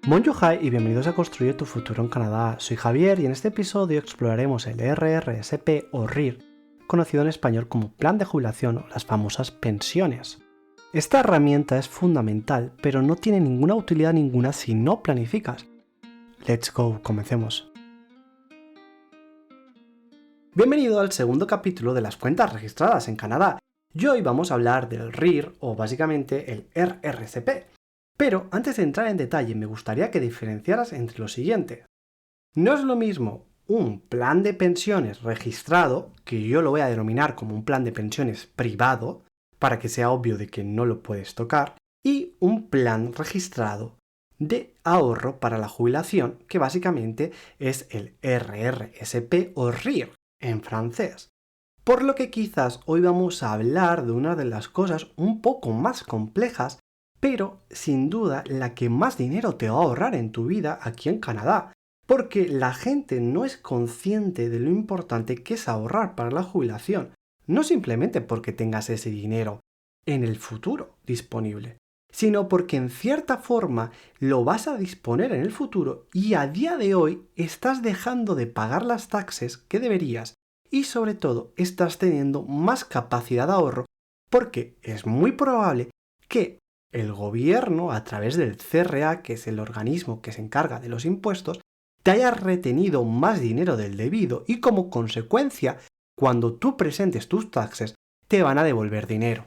Bonjour y bienvenidos a Construye tu futuro en Canadá. Soy Javier y en este episodio exploraremos el RRSP o RIR, conocido en español como Plan de Jubilación o las famosas pensiones. Esta herramienta es fundamental, pero no tiene ninguna utilidad ninguna si no planificas. Let's go, comencemos. Bienvenido al segundo capítulo de las cuentas registradas en Canadá. Y hoy vamos a hablar del RIR o básicamente el RRSP. Pero antes de entrar en detalle me gustaría que diferenciaras entre lo siguiente. No es lo mismo un plan de pensiones registrado, que yo lo voy a denominar como un plan de pensiones privado, para que sea obvio de que no lo puedes tocar, y un plan registrado de ahorro para la jubilación, que básicamente es el RRSP o RIR en francés. Por lo que quizás hoy vamos a hablar de una de las cosas un poco más complejas, pero sin duda la que más dinero te va a ahorrar en tu vida aquí en Canadá, porque la gente no es consciente de lo importante que es ahorrar para la jubilación, no simplemente porque tengas ese dinero en el futuro disponible, sino porque en cierta forma lo vas a disponer en el futuro y a día de hoy estás dejando de pagar las taxes que deberías y sobre todo estás teniendo más capacidad de ahorro porque es muy probable que el gobierno, a través del CRA, que es el organismo que se encarga de los impuestos, te haya retenido más dinero del debido y como consecuencia, cuando tú presentes tus taxes, te van a devolver dinero.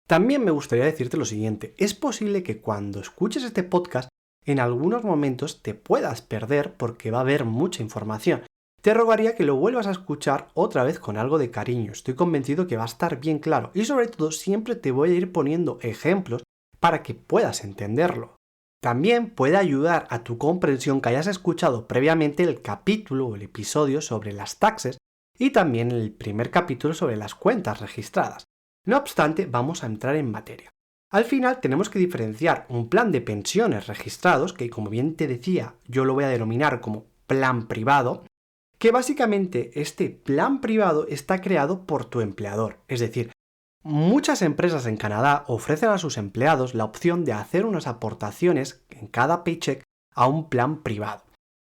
También me gustaría decirte lo siguiente, es posible que cuando escuches este podcast, en algunos momentos te puedas perder porque va a haber mucha información. Te rogaría que lo vuelvas a escuchar otra vez con algo de cariño, estoy convencido que va a estar bien claro y sobre todo siempre te voy a ir poniendo ejemplos para que puedas entenderlo. También puede ayudar a tu comprensión que hayas escuchado previamente el capítulo o el episodio sobre las taxes y también el primer capítulo sobre las cuentas registradas. No obstante, vamos a entrar en materia. Al final tenemos que diferenciar un plan de pensiones registrados, que como bien te decía, yo lo voy a denominar como plan privado, que básicamente este plan privado está creado por tu empleador, es decir, muchas empresas en Canadá ofrecen a sus empleados la opción de hacer unas aportaciones en cada paycheck a un plan privado,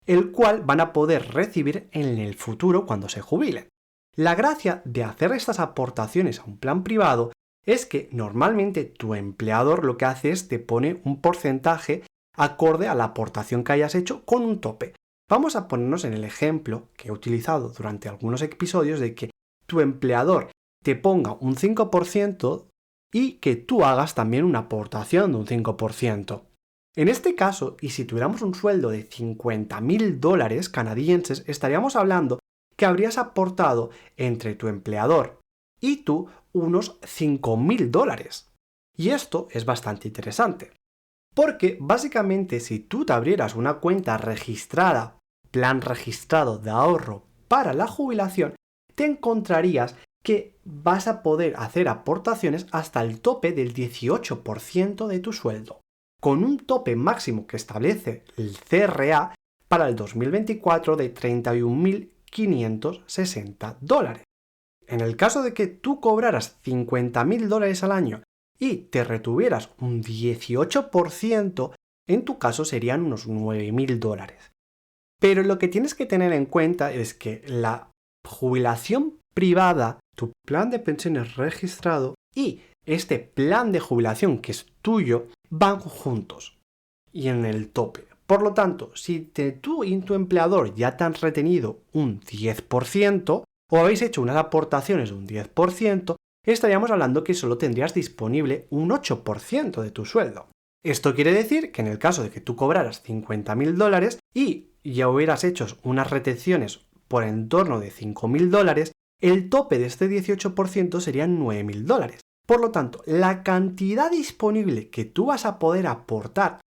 el cual van a poder recibir en el futuro cuando se jubilen. La gracia de hacer estas aportaciones a un plan privado es que normalmente tu empleador lo que hace es te pone un porcentaje acorde a la aportación que hayas hecho con un tope. Vamos a ponernos en el ejemplo que he utilizado durante algunos episodios de que tu empleador te ponga un 5% y que tú hagas también una aportación de un 5%. En este caso, y si tuviéramos un sueldo de $50,000 canadienses, estaríamos hablando que habrías aportado entre tu empleador y tú unos $5,000. Y esto es bastante interesante, porque básicamente si tú te abrieras una cuenta registrada, plan registrado de ahorro para la jubilación, te encontrarías que vas a poder hacer aportaciones hasta el tope del 18% de tu sueldo, con un tope máximo que establece el CRA para el 2024 de $31,560. En el caso de que tú cobraras $50,000 al año y te retuvieras un 18%, en tu caso serían unos $9,000. Pero lo que tienes que tener en cuenta es que la jubilación privada, tu plan de pensiones registrado y este plan de jubilación que es tuyo van juntos y en el tope. Por lo tanto, si tú y tu empleador ya te han retenido un 10% o habéis hecho unas aportaciones de un 10%, estaríamos hablando que solo tendrías disponible un 8% de tu sueldo. Esto quiere decir que en el caso de que tú cobraras $50,000 y ya hubieras hecho unas retenciones por en torno de $5,000, el tope de este 18% serían $9,000. Por lo tanto, la cantidad disponible que tú vas a poder aportar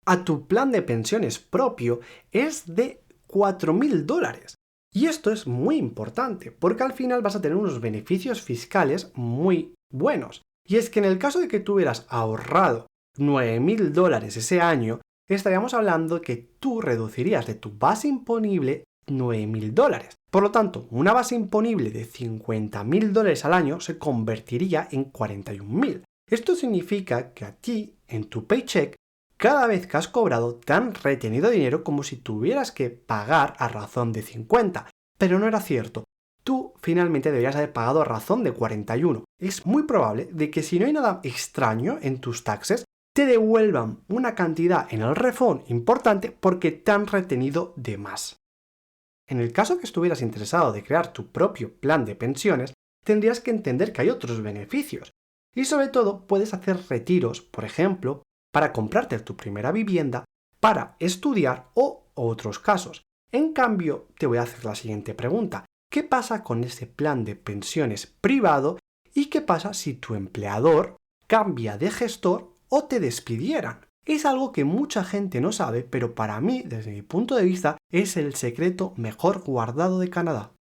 a tu plan de pensiones propio es de $4,000. Y esto es muy importante, porque al final vas a tener unos beneficios fiscales muy buenos. Y es que en el caso de que tú hubieras ahorrado $9,000 ese año, estaríamos hablando que tú reducirías de tu base imponible $9,000. Por lo tanto, una base imponible de $50,000 al año se convertiría en $41,000. Esto significa que a ti, en tu paycheck, cada vez que has cobrado te han retenido dinero como si tuvieras que pagar a razón de 50, pero no era cierto. Tú finalmente deberías haber pagado a razón de 41. Es muy probable de que si no hay nada extraño en tus taxes, te devuelvan una cantidad en el refund importante porque te han retenido de más. En el caso que estuvieras interesado de crear tu propio plan de pensiones, tendrías que entender que hay otros beneficios. Y sobre todo puedes hacer retiros, por ejemplo, para comprarte tu primera vivienda, para estudiar o otros casos. En cambio, te voy a hacer la siguiente pregunta. ¿Qué pasa con ese plan de pensiones privado y qué pasa si tu empleador cambia de gestor o te despidieran? Es algo que mucha gente no sabe, pero para mí, desde mi punto de vista, es el secreto mejor guardado de Canadá.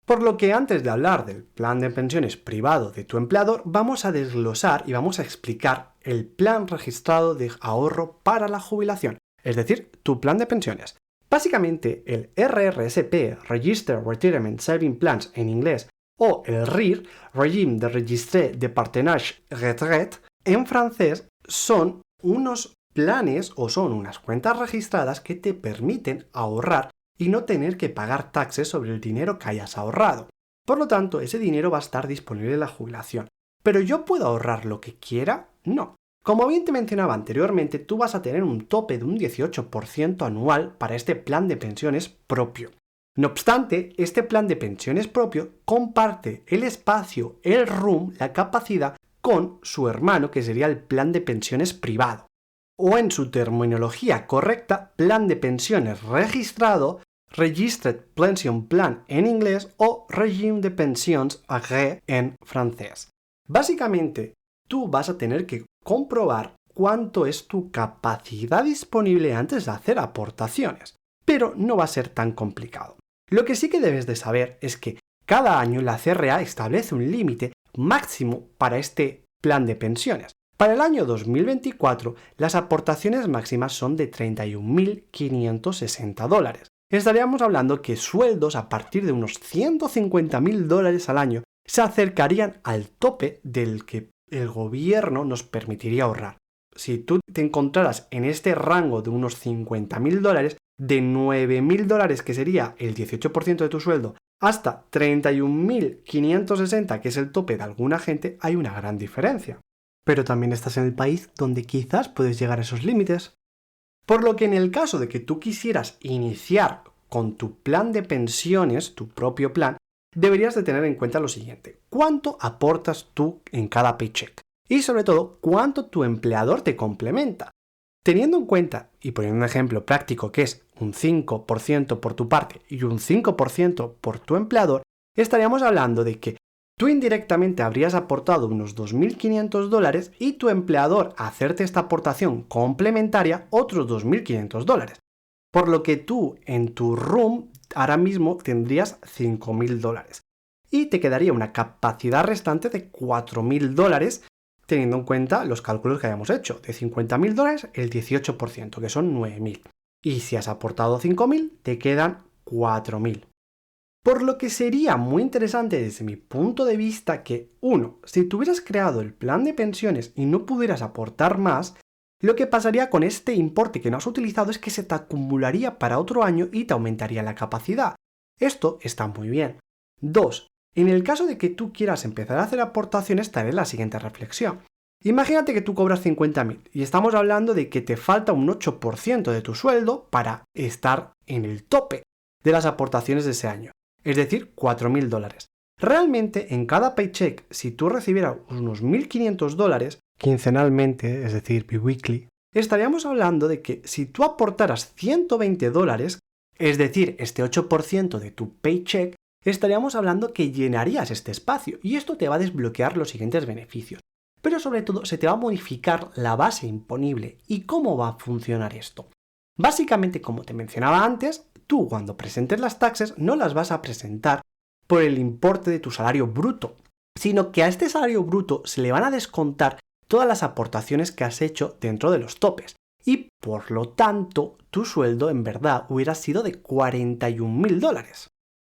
Por lo que antes de hablar del plan de pensiones privado de tu empleador, vamos a desglosar y vamos a explicar el plan registrado de ahorro para la jubilación, es decir, tu plan de pensiones. Básicamente, el RRSP, Registered Retirement Savings Plans en inglés, o el RIR, Régime de Registre de Partenage Retraite, en francés, son unos planes o son unas cuentas registradas que te permiten ahorrar y no tener que pagar taxes sobre el dinero que hayas ahorrado. Por lo tanto, ese dinero va a estar disponible en la jubilación. ¿Pero yo puedo ahorrar lo que quiera? No. Como bien te mencionaba anteriormente, tú vas a tener un tope de un 18% anual para este plan de pensiones propio. No obstante, este plan de pensiones propio comparte el espacio, el room, la capacidad con su hermano, que sería el plan de pensiones privado. O en su terminología correcta, plan de pensiones registrado, Registered Pension Plan en inglés o Régime de Pensions Agréé en francés. Básicamente, tú vas a tener que comprobar cuánto es tu capacidad disponible antes de hacer aportaciones, pero no va a ser tan complicado. Lo que sí que debes de saber es que cada año la CRA establece un límite máximo para este plan de pensiones. Para el año 2024, las aportaciones máximas son de $31.560. Estaríamos hablando que sueldos a partir de unos $150.000 al año se acercarían al tope del que el gobierno nos permitiría ahorrar. Si tú te encontraras en este rango de unos $50.000, de $9.000, que sería el 18% de tu sueldo, hasta $31.560, que es el tope de alguna gente, hay una gran diferencia. Pero también estás en el país donde quizás puedes llegar a esos límites. Por lo que en el caso de que tú quisieras iniciar con tu plan de pensiones, tu propio plan, deberías de tener en cuenta lo siguiente: ¿cuánto aportas tú en cada paycheck? Y sobre todo, ¿cuánto tu empleador te complementa? Teniendo en cuenta, y poniendo un ejemplo práctico que es un 5% por tu parte y un 5% por tu empleador, estaríamos hablando de que tú indirectamente habrías aportado unos $2.500 y tu empleador a hacerte esta aportación complementaria otros $2.500. Por lo que tú en tu room ahora mismo tendrías $5.000 y te quedaría una capacidad restante de $4.000, teniendo en cuenta los cálculos que hayamos hecho. De $50.000 el 18%, que son $9.000. Y si has aportado $5.000, te quedan $4.000. Por lo que sería muy interesante desde mi punto de vista que, si tuvieras creado el plan de pensiones y no pudieras aportar más, lo que pasaría con este importe que no has utilizado es que se te acumularía para otro año y te aumentaría la capacidad. Esto está muy bien. 2. En el caso de que tú quieras empezar a hacer aportaciones, te haré la siguiente reflexión. Imagínate que tú cobras $50.000 y estamos hablando de que te falta un 8% de tu sueldo para estar en el tope de las aportaciones de ese año, es decir, $4.000. Realmente, en cada paycheck, si tú recibieras unos $1.500 quincenalmente, es decir, biweekly, estaríamos hablando de que si tú aportaras $120, es decir, este 8% de tu paycheck, estaríamos hablando que llenarías este espacio y esto te va a desbloquear los siguientes beneficios. Pero sobre todo se te va a modificar la base imponible. ¿Y cómo va a funcionar esto? Básicamente, como te mencionaba antes, tú cuando presentes las taxes no las vas a presentar por el importe de tu salario bruto, sino que a este salario bruto se le van a descontar todas las aportaciones que has hecho dentro de los topes. Y por lo tanto, tu sueldo en verdad hubiera sido de $41.000.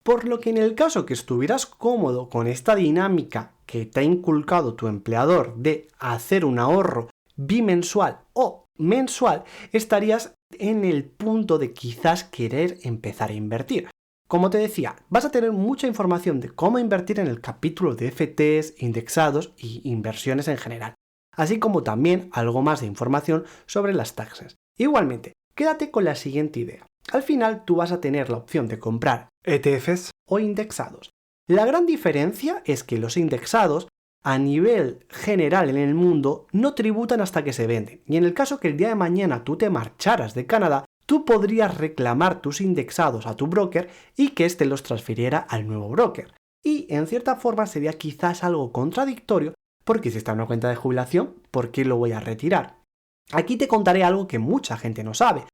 Por lo que en el caso que estuvieras cómodo con esta dinámica que te ha inculcado tu empleador de hacer un ahorro bimensual o mensual, estarías en el punto de quizás querer empezar a invertir. Como te decía, vas a tener mucha información de cómo invertir en el capítulo de FTs, indexados y inversiones en general, así como también algo más de información sobre las taxes. Igualmente, quédate con la siguiente idea. Al final tú vas a tener la opción de comprar ETFs o indexados. La gran diferencia es que los indexados, a nivel general en el mundo, no tributan hasta que se venden. Y en el caso que el día de mañana tú te marcharas de Canadá, tú podrías reclamar tus indexados a tu broker y que éste los transfiriera al nuevo broker. Y en cierta forma sería quizás algo contradictorio, porque si está en una cuenta de jubilación, ¿por qué lo voy a retirar? Aquí te contaré algo que mucha gente no sabe,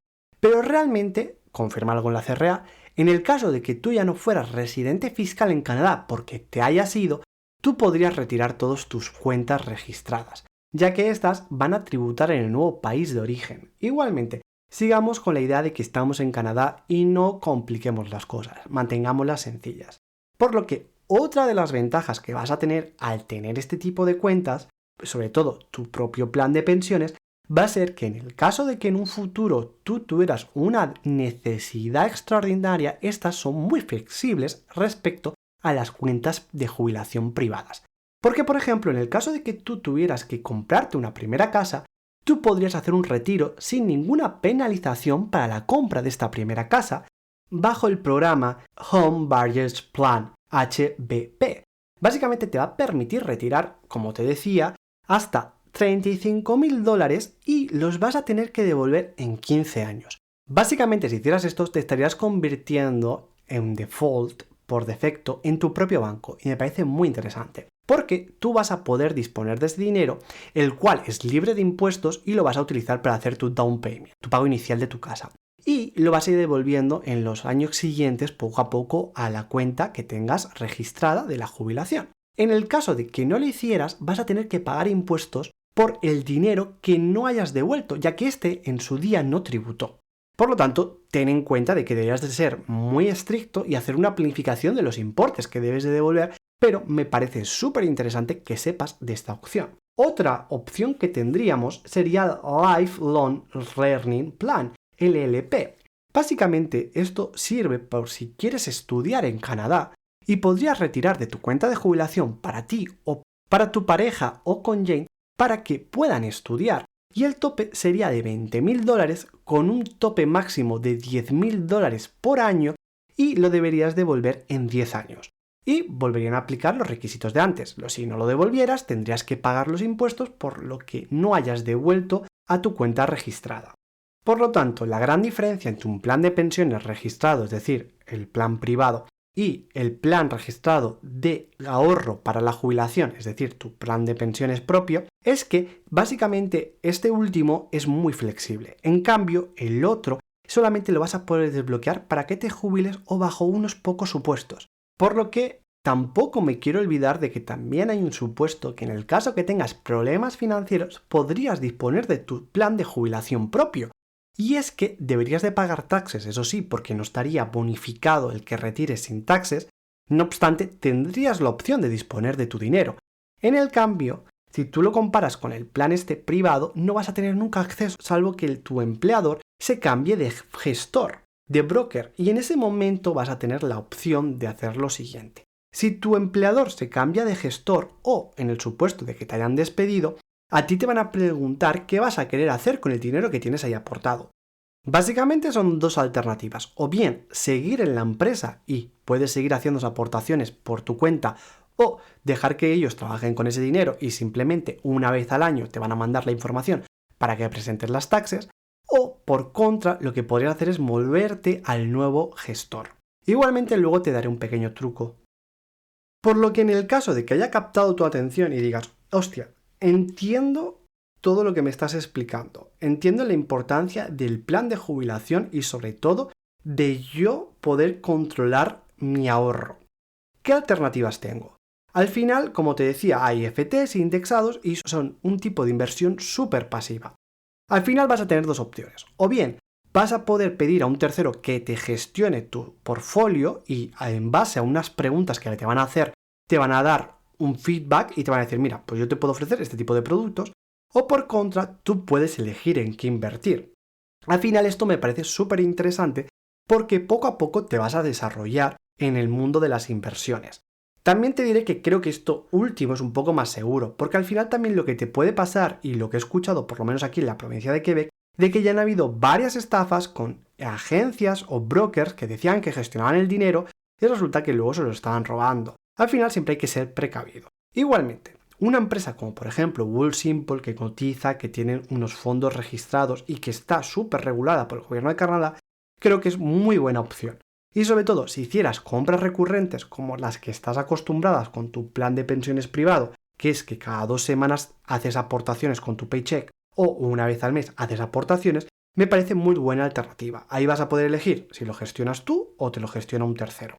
pero realmente, confirmado con la CRA, en el caso de que tú ya no fueras residente fiscal en Canadá porque te hayas ido, tú podrías retirar todas tus cuentas registradas, ya que estas van a tributar en el nuevo país de origen. Igualmente, sigamos con la idea de que estamos en Canadá y no compliquemos las cosas, mantengámoslas sencillas. Por lo que otra de las ventajas que vas a tener al tener este tipo de cuentas, sobre todo tu propio plan de pensiones, va a ser que en el caso de que en un futuro tú tuvieras una necesidad extraordinaria, estas son muy flexibles respecto a las cuentas de jubilación privadas. Porque, por ejemplo, en el caso de que tú tuvieras que comprarte una primera casa, tú podrías hacer un retiro sin ninguna penalización para la compra de esta primera casa bajo el programa Home Buyers Plan, HBP. Básicamente te va a permitir retirar, como te decía, hasta $35.000 y los vas a tener que devolver en 15 años. Básicamente, si hicieras esto, te estarías convirtiendo en default, por defecto, en tu propio banco, y me parece muy interesante, porque tú vas a poder disponer de ese dinero, el cual es libre de impuestos y lo vas a utilizar para hacer tu down payment, tu pago inicial de tu casa. Y lo vas a ir devolviendo en los años siguientes poco a poco a la cuenta que tengas registrada de la jubilación. En el caso de que no lo hicieras, vas a tener que pagar impuestos por el dinero que no hayas devuelto, ya que este en su día no tributó. Por lo tanto, ten en cuenta de que deberías de ser muy estricto y hacer una planificación de los importes que debes de devolver, pero me parece súper interesante que sepas de esta opción. Otra opción que tendríamos sería Lifelong Learning Plan, LLP. Básicamente, esto sirve por si quieres estudiar en Canadá y podrías retirar de tu cuenta de jubilación para ti o para tu pareja o cónyuge para que puedan estudiar. Y el tope sería de $20.000 con un tope máximo de $10.000 por año y lo deberías devolver en 10 años. Y volverían a aplicar los requisitos de antes. Si no lo devolvieras, tendrías que pagar los impuestos por lo que no hayas devuelto a tu cuenta registrada. Por lo tanto, la gran diferencia entre un plan de pensiones registrado, es decir, el plan privado, y el plan registrado de ahorro para la jubilación, es decir, tu plan de pensiones propio, es que básicamente este último es muy flexible. En cambio, el otro solamente lo vas a poder desbloquear para que te jubiles o bajo unos pocos supuestos. Por lo que tampoco me quiero olvidar de que también hay un supuesto que en el caso que tengas problemas financieros podrías disponer de tu plan de jubilación propio. Y es que deberías de pagar taxes, eso sí, porque no estaría bonificado el que retires sin taxes, no obstante, tendrías la opción de disponer de tu dinero. En el cambio, si tú lo comparas con el plan privado, no vas a tener nunca acceso, salvo que tu empleador se cambie de gestor, de broker, y en ese momento vas a tener la opción de hacer lo siguiente. Si tu empleador se cambia de gestor o, en el supuesto de que te hayan despedido, a ti te van a preguntar qué vas a querer hacer con el dinero que tienes ahí aportado. Básicamente son dos alternativas, o bien seguir en la empresa y puedes seguir haciendo aportaciones por tu cuenta o dejar que ellos trabajen con ese dinero y simplemente una vez al año te van a mandar la información para que presentes las taxes, o por contra lo que podrías hacer es moverte al nuevo gestor. Igualmente luego te daré un pequeño truco. Por lo que en el caso de que haya captado tu atención y digas, hostia, entiendo todo lo que me estás explicando. Entiendo la importancia del plan de jubilación y sobre todo de yo poder controlar mi ahorro. ¿Qué alternativas tengo? Al final, como te decía, hay FTs indexados y son un tipo de inversión súper pasiva. Al final vas a tener dos opciones. O bien vas a poder pedir a un tercero que te gestione tu portfolio y en base a unas preguntas que te van a hacer, te van a dar un feedback y te van a decir, mira, pues yo te puedo ofrecer este tipo de productos, o por contra, tú puedes elegir en qué invertir. Al final esto me parece súper interesante porque poco a poco te vas a desarrollar en el mundo de las inversiones. También te diré que creo que esto último es un poco más seguro, porque al final también lo que te puede pasar, y lo que he escuchado por lo menos aquí en la provincia de Quebec, de que ya han habido varias estafas con agencias o brokers que decían que gestionaban el dinero y resulta que luego se lo estaban robando. Al final siempre hay que ser precavido. Igualmente, una empresa como por ejemplo Wealthsimple, que cotiza, que tiene unos fondos registrados y que está súper regulada por el gobierno de Canadá, creo que es muy buena opción. Y sobre todo, si hicieras compras recurrentes como las que estás acostumbradas con tu plan de pensiones privado, que es que cada 2 semanas haces aportaciones con tu paycheck o una vez al mes haces aportaciones, me parece muy buena alternativa. Ahí vas a poder elegir si lo gestionas tú o te lo gestiona un tercero.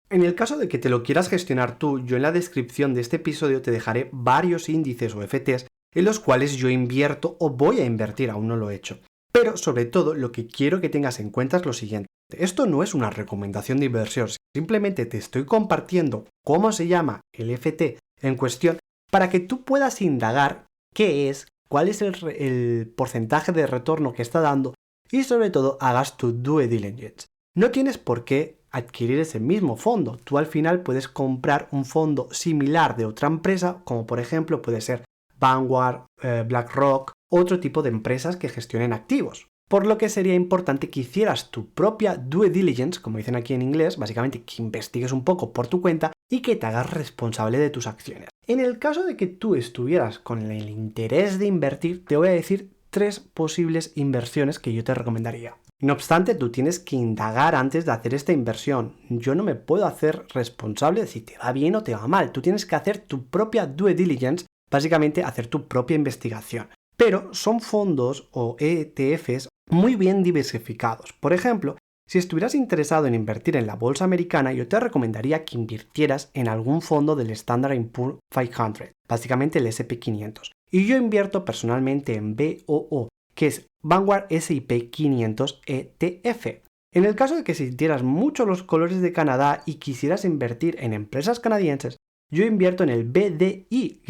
En el caso de que te lo quieras gestionar tú, yo en la descripción de este episodio te dejaré varios índices o FTs en los cuales yo invierto o voy a invertir, aún no lo he hecho. Pero sobre todo lo que quiero que tengas en cuenta es lo siguiente. Esto no es una recomendación de inversión, simplemente te estoy compartiendo cómo se llama el FT en cuestión para que tú puedas indagar qué es, cuál es el porcentaje de retorno que está dando y sobre todo hagas tu due diligence. No tienes por qué adquirir ese mismo fondo. Tú al final puedes comprar un fondo similar de otra empresa, como por ejemplo puede ser Vanguard, BlackRock, otro tipo de empresas que gestionen activos. Por lo que sería importante que hicieras tu propia due diligence, como dicen aquí en inglés, básicamente que investigues un poco por tu cuenta y que te hagas responsable de tus acciones. En el caso de que tú estuvieras con el interés de invertir, te voy a decir 3 posibles inversiones que yo te recomendaría. No obstante, tú tienes que indagar antes de hacer esta inversión. Yo no me puedo hacer responsable de si te va bien o te va mal. Tú tienes que hacer tu propia due diligence, básicamente hacer tu propia investigación. Pero son fondos o ETFs muy bien diversificados. Por ejemplo, si estuvieras interesado en invertir en la bolsa americana, yo te recomendaría que invirtieras en algún fondo del Standard & Poor's 500, básicamente el S&P 500. Y yo invierto personalmente en VOO, que es Vanguard S&P 500 ETF. En el caso de que sintieras mucho los colores de Canadá y quisieras invertir en empresas canadienses, yo invierto en el BDY,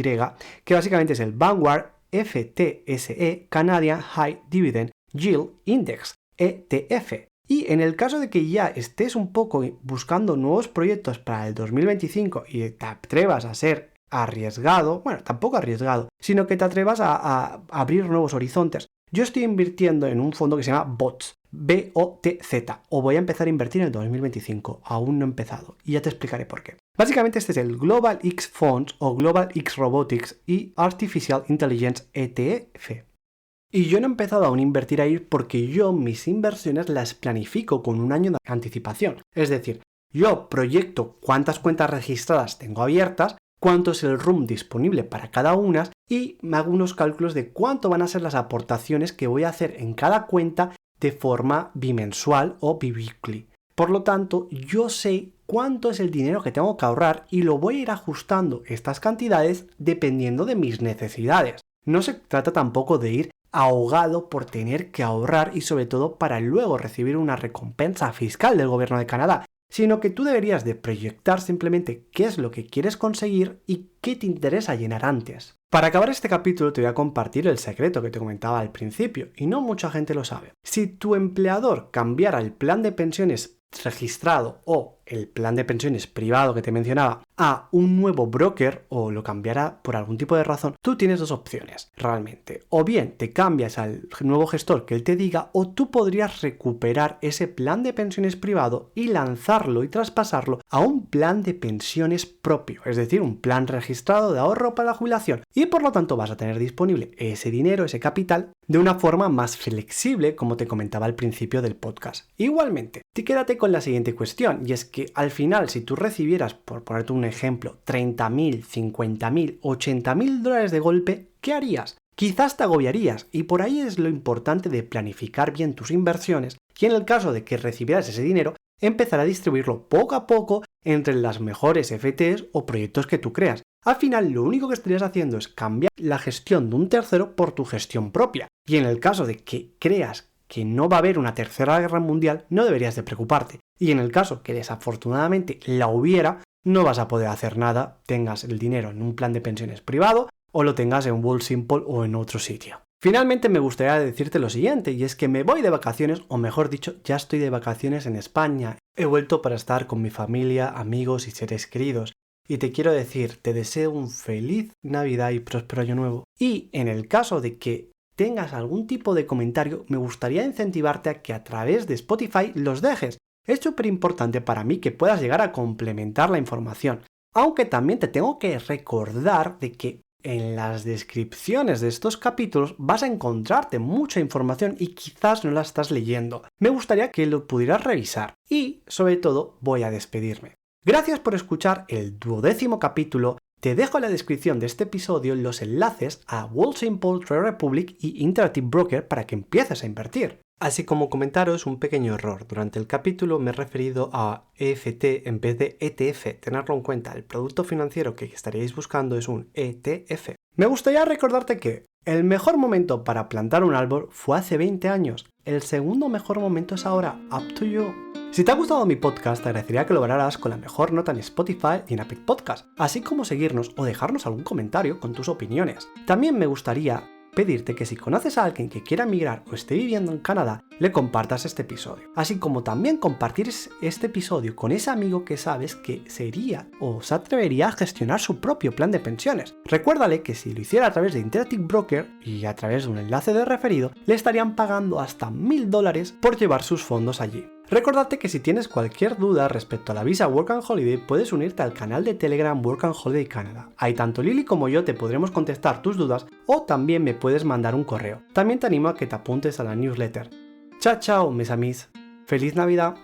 que básicamente es el Vanguard FTSE Canadian High Dividend Yield Index, ETF. Y en el caso de que ya estés un poco buscando nuevos proyectos para el 2025 y te atrevas a ser arriesgado, bueno, tampoco arriesgado, sino que te atrevas a abrir nuevos horizontes, yo estoy invirtiendo en un fondo que se llama BOTZ, B-O-T-Z, o voy a empezar a invertir en el 2025, aún no he empezado, y ya te explicaré por qué. Básicamente este es el Global X Funds o Global X Robotics y Artificial Intelligence ETF. Y yo no he empezado aún a invertir ahí porque yo mis inversiones las planifico con un año de anticipación. Es decir, yo proyecto cuántas cuentas registradas tengo abiertas, cuánto es el room disponible para cada una y me hago unos cálculos de cuánto van a ser las aportaciones que voy a hacer en cada cuenta de forma bimensual o biweekly. Por lo tanto, yo sé cuánto es el dinero que tengo que ahorrar y lo voy a ir ajustando estas cantidades dependiendo de mis necesidades. No se trata tampoco de ir ahogado por tener que ahorrar y sobre todo para luego recibir una recompensa fiscal del gobierno de Canadá, sino que tú deberías de proyectar simplemente qué es lo que quieres conseguir y qué te interesa llenar antes. Para acabar este capítulo te voy a compartir el secreto que te comentaba al principio, y no mucha gente lo sabe. Si tu empleador cambiara el plan de pensiones registrado o el plan de pensiones privado que te mencionaba a un nuevo broker o lo cambiara por algún tipo de razón, tú tienes 2 opciones realmente. O bien te cambias al nuevo gestor que él te diga, o tú podrías recuperar ese plan de pensiones privado y lanzarlo y traspasarlo a un plan de pensiones propio, es decir, un plan registrado de ahorro para la jubilación, y por lo tanto vas a tener disponible ese dinero, ese capital, de una forma más flexible, como te comentaba al principio del podcast. Igualmente, te quédate con la siguiente cuestión, y es que al final, si tú recibieras, por ponerte un ejemplo, 30.000, 50.000, 80.000 dólares de golpe, ¿qué harías? Quizás te agobiarías, y por ahí es lo importante de planificar bien tus inversiones, y en el caso de que recibieras ese dinero, empezar a distribuirlo poco a poco entre las mejores FTs o proyectos que tú creas. Al final, lo único que estarías haciendo es cambiar la gestión de un tercero por tu gestión propia. Y en el caso de que creas que no va a haber una tercera guerra mundial, no deberías de preocuparte. Y en el caso que desafortunadamente la hubiera, no vas a poder hacer nada, tengas el dinero en un plan de pensiones privado o lo tengas en Wealthsimple o en otro sitio. Finalmente me gustaría decirte lo siguiente, y es que me voy de vacaciones, o mejor dicho, ya estoy de vacaciones en España. He vuelto para estar con mi familia, amigos y seres queridos. Y te quiero decir, te deseo un feliz Navidad y próspero Año Nuevo. Y en el caso de que tengas algún tipo de comentario, me gustaría incentivarte a que a través de Spotify los dejes. Es súper importante para mí que puedas llegar a complementar la información. Aunque también te tengo que recordar de que en las descripciones de estos capítulos vas a encontrarte mucha información y quizás no la estás leyendo. Me gustaría que lo pudieras revisar. Y, sobre todo, voy a despedirme. Gracias por escuchar el 12º capítulo. Te dejo en la descripción de este episodio los enlaces a Wealthsimple, Trade Republic y Interactive Broker para que empieces a invertir. Así como comentaros un pequeño error. Durante el capítulo me he referido a EFT en vez de ETF. Tenerlo en cuenta, el producto financiero que estaríais buscando es un ETF. Me gustaría recordarte que el mejor momento para plantar un árbol fue hace 20 años. El segundo mejor momento es ahora. Up to you. Si te ha gustado mi podcast, te agradecería que lo valoraras con la mejor nota en Spotify y en Apple Podcast, así como seguirnos o dejarnos algún comentario con tus opiniones. También me gustaría pedirte que si conoces a alguien que quiera migrar o esté viviendo en Canadá, le compartas este episodio. Así como también compartir este episodio con ese amigo que sabes que sería o se atrevería a gestionar su propio plan de pensiones. Recuérdale que si lo hiciera a través de Interactive Broker y a través de un enlace de referido, le estarían pagando hasta $1000 por llevar sus fondos allí. Recordate que si tienes cualquier duda respecto a la visa Work and Holiday, puedes unirte al canal de Telegram Work and Holiday Canada. Ahí tanto Lili como yo te podremos contestar tus dudas o también me puedes mandar un correo. También te animo a que te apuntes a la newsletter. Chao, chao, mes amis. ¡Feliz Navidad!